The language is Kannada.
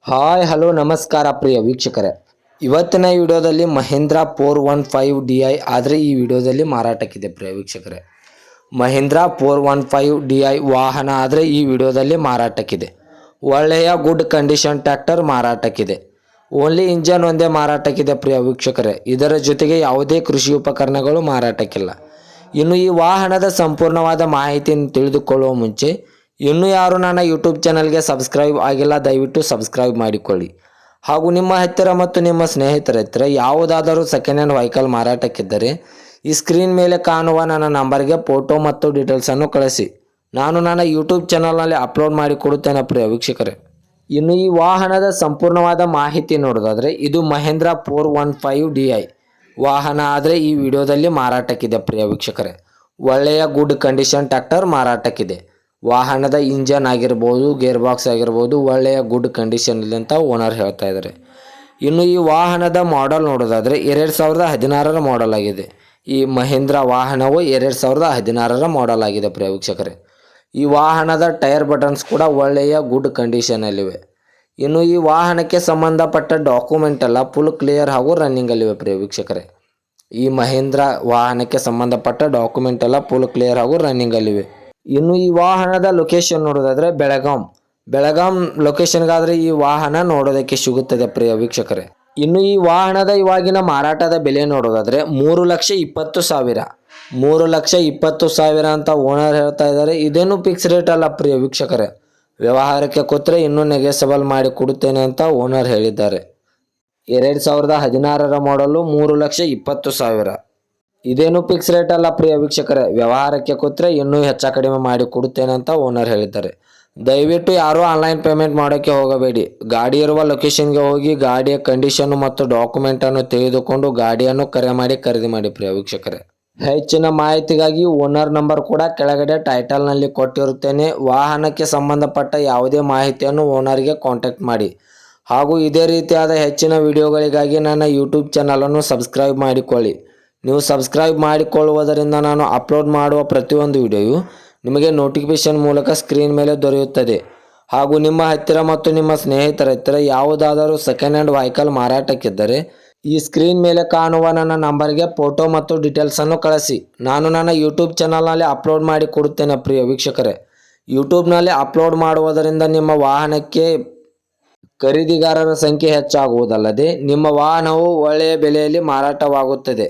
ಹಾಯ್ ಹಲೋ ನಮಸ್ಕಾರ ಪ್ರಿಯ ವೀಕ್ಷಕರೇ, ಇವತ್ತಿನ ವಿಡಿಯೋದಲ್ಲಿ ಮಹೇಂದ್ರ 415 DI ಆದರೆ ಈ ವಿಡಿಯೋದಲ್ಲಿ ಮಾರಾಟಕ್ಕಿದೆ. ಪ್ರಿಯ ವೀಕ್ಷಕರೇ, ಮಹೇಂದ್ರ 415 DI ವಾಹನ ಆದರೆ ಈ ವಿಡಿಯೋದಲ್ಲಿ ಮಾರಾಟಕ್ಕಿದೆ. ಒಳ್ಳೆಯ ಗುಡ್ ಕಂಡೀಷನ್ ಟ್ರ್ಯಾಕ್ಟರ್ ಮಾರಾಟಕ್ಕಿದೆ. ಓನ್ಲಿ ಇಂಜನ್ ಒಂದೇ ಮಾರಾಟಕ್ಕಿದೆ. ಪ್ರಿಯ ವೀಕ್ಷಕರೇ, ಇದರ ಜೊತೆಗೆ ಯಾವುದೇ ಕೃಷಿ ಉಪಕರಣಗಳು ಮಾರಾಟಕ್ಕಿಲ್ಲ. ಇನ್ನು ಈ ವಾಹನದ ಸಂಪೂರ್ಣವಾದ ಮಾಹಿತಿಯನ್ನು ತಿಳಿದುಕೊಳ್ಳುವ ಮುಂಚೆ ಇನ್ನೂ ಯಾರು ನನ್ನ ಯೂಟ್ಯೂಬ್ ಚಾನಲ್ಗೆ ಸಬ್ಸ್ಕ್ರೈಬ್ ಆಗಿಲ್ಲ, ದಯವಿಟ್ಟು ಸಬ್ಸ್ಕ್ರೈಬ್ ಮಾಡಿಕೊಳ್ಳಿ. ಹಾಗೂ ನಿಮ್ಮ ಹತ್ತಿರ ಮತ್ತು ನಿಮ್ಮ ಸ್ನೇಹಿತರ ಹತ್ತಿರ ಯಾವುದಾದರೂ ಸೆಕೆಂಡ್ ಹ್ಯಾಂಡ್ ವೆಹಿಕಲ್ ಮಾರಾಟಕ್ಕಿದ್ದರೆ ಈ ಸ್ಕ್ರೀನ್ ಮೇಲೆ ಕಾಣುವ ನನ್ನ ನಂಬರ್ಗೆ ಫೋಟೋ ಮತ್ತು ಡೀಟೇಲ್ಸನ್ನು ಕಳಿಸಿ. ನಾನು ನನ್ನ ಯೂಟ್ಯೂಬ್ ಚಾನಲ್ನಲ್ಲಿ ಅಪ್ಲೋಡ್ ಮಾಡಿಕೊಡುತ್ತೇನೆ. ಪ್ರಿಯ ವೀಕ್ಷಕರೇ, ಇನ್ನು ಈ ವಾಹನದ ಸಂಪೂರ್ಣವಾದ ಮಾಹಿತಿ ನೋಡೋದಾದರೆ ಇದು ಮಹೇಂದ್ರ 415 DI ವಾಹನ ಆದರೆ ಈ ವಿಡಿಯೋದಲ್ಲಿ ಮಾರಾಟಕ್ಕಿದೆ. ಪ್ರಿಯ ವೀಕ್ಷಕರೇ, ಒಳ್ಳೆಯ ಗುಡ್ ಕಂಡೀಷನ್ ಟ್ರ್ಯಾಕ್ಟರ್ ಮಾರಾಟಕ್ಕಿದೆ. ವಾಹನದ ಇಂಜನ್ ಆಗಿರ್ಬೋದು, ಗೇರ್ ಬಾಕ್ಸ್ ಆಗಿರ್ಬೋದು, ಒಳ್ಳೆಯ ಗುಡ್ ಕಂಡೀಷನ್ ಇದೆ ಅಂತ ಓನರ್ ಹೇಳ್ತಾ ಇದ್ದಾರೆ. ಇನ್ನು ಈ ವಾಹನದ ಮಾಡೆಲ್ ನೋಡೋದಾದರೆ 2016ರ ಮಾಡೆಲ್ ಆಗಿದೆ. ಈ ಮಹೇಂದ್ರ ವಾಹನವು 2016ರ ಮಾಡೆಲ್ ಆಗಿದೆ. ಪ್ರಿಯ ವೀಕ್ಷಕರೇ, ಈ ವಾಹನದ ಟೈರ್ ಬಟನ್ಸ್ ಕೂಡ ಒಳ್ಳೆಯ ಗುಡ್ ಕಂಡೀಷನಲ್ಲಿವೆ. ಇನ್ನು ಈ ವಾಹನಕ್ಕೆ ಸಂಬಂಧಪಟ್ಟ ಡಾಕ್ಯುಮೆಂಟ್ ಎಲ್ಲ ಫುಲ್ ಕ್ಲಿಯರ್ ಹಾಗೂ ರನ್ನಿಂಗಲ್ಲಿವೆ. ಪ್ರಿಯ ವೀಕ್ಷಕರೇ, ಈ ಮಹೇಂದ್ರ ವಾಹನಕ್ಕೆ ಸಂಬಂಧಪಟ್ಟ ಡಾಕ್ಯುಮೆಂಟ್ ಎಲ್ಲ ಫುಲ್ ಕ್ಲಿಯರ್ ಹಾಗೂ ರನ್ನಿಂಗಲ್ಲಿವೆ. ಇನ್ನು ಈ ವಾಹನದ ಲೊಕೇಶನ್ ನೋಡೋದಾದರೆ ಬೆಳಗಾಂ ಲೊಕೇಶನ್ಗಾದರೆ ಈ ವಾಹನ ನೋಡೋದಕ್ಕೆ ಸಿಗುತ್ತದೆ. ಪ್ರಿಯ ವೀಕ್ಷಕರೇ, ಇನ್ನು ಈ ವಾಹನದ ಇವಾಗಿನ ಮಾರಾಟದ ಬೆಲೆ ನೋಡೋದಾದರೆ 3,20,000 3,20,000 ಅಂತ ಓನರ್ ಹೇಳ್ತಾ ಇದ್ದಾರೆ. ಇದೇನು ಫಿಕ್ಸ್ ರೇಟ್ ಅಲ್ಲ. ಪ್ರಿಯ ವೀಕ್ಷಕರೇ, ವ್ಯವಹಾರಕ್ಕೆ ಕೊಟ್ಟರೆ ಇನ್ನೂ ನೆಗೆಸಬಲ್ ಮಾಡಿ ಕೊಡುತ್ತೇನೆ ಅಂತ ಓನರ್ ಹೇಳಿದ್ದಾರೆ. 2016ರ ಮಾಡಲು 3,20,000 ಇದೇನು ಫಿಕ್ಸ್ ರೇಟ್ ಅಲ್ಲ. ಪ್ರಿಯ ವೀಕ್ಷಕರೇ, ವ್ಯವಹಾರಕ್ಕೆ ಕೊಟ್ಟರೆ ಇನ್ನೂ ಹೆಚ್ಚು ಕಡಿಮೆ ಮಾಡಿ ಕೊಡುತ್ತೇನೆ ಅಂತ ಓನರ್ ಹೇಳಿದ್ದಾರೆ. ದಯವಿಟ್ಟು ಯಾರೂ ಆನ್ಲೈನ್ ಪೇಮೆಂಟ್ ಮಾಡೋಕ್ಕೆ ಹೋಗಬೇಡಿ. ಗಾಡಿ ಇರುವ ಲೊಕೇಶನ್ಗೆ ಹೋಗಿ ಗಾಡಿಯ ಕಂಡೀಷನ್ನು ಮತ್ತು ಡಾಕ್ಯುಮೆಂಟನ್ನು ತೆಗೆದುಕೊಂಡು ಗಾಡಿಯನ್ನು ಕರೆ ಮಾಡಿ ಖರೀದಿ ಮಾಡಿ. ಪ್ರಿಯ ವೀಕ್ಷಕರೇ, ಹೆಚ್ಚಿನ ಮಾಹಿತಿಗಾಗಿ ಓನರ್ ನಂಬರ್ ಕೂಡ ಕೆಳಗಡೆ ಟೈಟಲ್ನಲ್ಲಿ ಕೊಟ್ಟಿರುತ್ತೇನೆ. ವಾಹನಕ್ಕೆ ಸಂಬಂಧಪಟ್ಟ ಯಾವುದೇ ಮಾಹಿತಿಯನ್ನು ಓನರ್ಗೆ ಕಾಂಟ್ಯಾಕ್ಟ್ ಮಾಡಿ. ಹಾಗೂ ಇದೇ ರೀತಿಯಾದ ಹೆಚ್ಚಿನ ವಿಡಿಯೋಗಳಿಗಾಗಿ ನನ್ನ ಯೂಟ್ಯೂಬ್ ಚಾನಲನ್ನು ಸಬ್ಸ್ಕ್ರೈಬ್ ಮಾಡಿಕೊಳ್ಳಿ. ನೀವು ಸಬ್ಸ್ಕ್ರೈಬ್ ಮಾಡಿಕೊಳ್ಳುವುದರಿಂದ ನಾನು ಅಪ್ಲೋಡ್ ಮಾಡುವ ಪ್ರತಿಯೊಂದು ವಿಡಿಯೋಯು ನಿಮಗೆ ನೋಟಿಫಿಕೇಷನ್ ಮೂಲಕ ಸ್ಕ್ರೀನ್ ಮೇಲೆ ದೊರೆಯುತ್ತದೆ. ಹಾಗೂ ನಿಮ್ಮ ಹತ್ತಿರ ಮತ್ತು ನಿಮ್ಮ ಸ್ನೇಹಿತರ ಹತ್ತಿರ ಯಾವುದಾದರೂ ಸೆಕೆಂಡ್ ಹ್ಯಾಂಡ್ ವೆಹಿಕಲ್ ಮಾರಾಟಕ್ಕಿದ್ದರೆ ಈ ಸ್ಕ್ರೀನ್ ಮೇಲೆ ಕಾಣುವ ನನ್ನ ನಂಬರ್ಗೆ ಫೋಟೋ ಮತ್ತು ಡೀಟೇಲ್ಸನ್ನು ಕಳಿಸಿ. ನಾನು ನನ್ನ ಯೂಟ್ಯೂಬ್ ಚಾನಲ್ನಲ್ಲಿ ಅಪ್ಲೋಡ್ ಮಾಡಿ ಕೊಡುತ್ತೇನೆ. ಪ್ರಿಯ ವೀಕ್ಷಕರೇ, ಯೂಟ್ಯೂಬ್ನಲ್ಲಿ ಅಪ್ಲೋಡ್ ಮಾಡುವುದರಿಂದ ನಿಮ್ಮ ವಾಹನಕ್ಕೆ ಖರೀದಿಗಾರರ ಸಂಖ್ಯೆ ಹೆಚ್ಚಾಗುವುದಲ್ಲದೆ ನಿಮ್ಮ ವಾಹನವು ಒಳ್ಳೆಯ ಬೆಲೆಯಲ್ಲಿ ಮಾರಾಟವಾಗುತ್ತದೆ.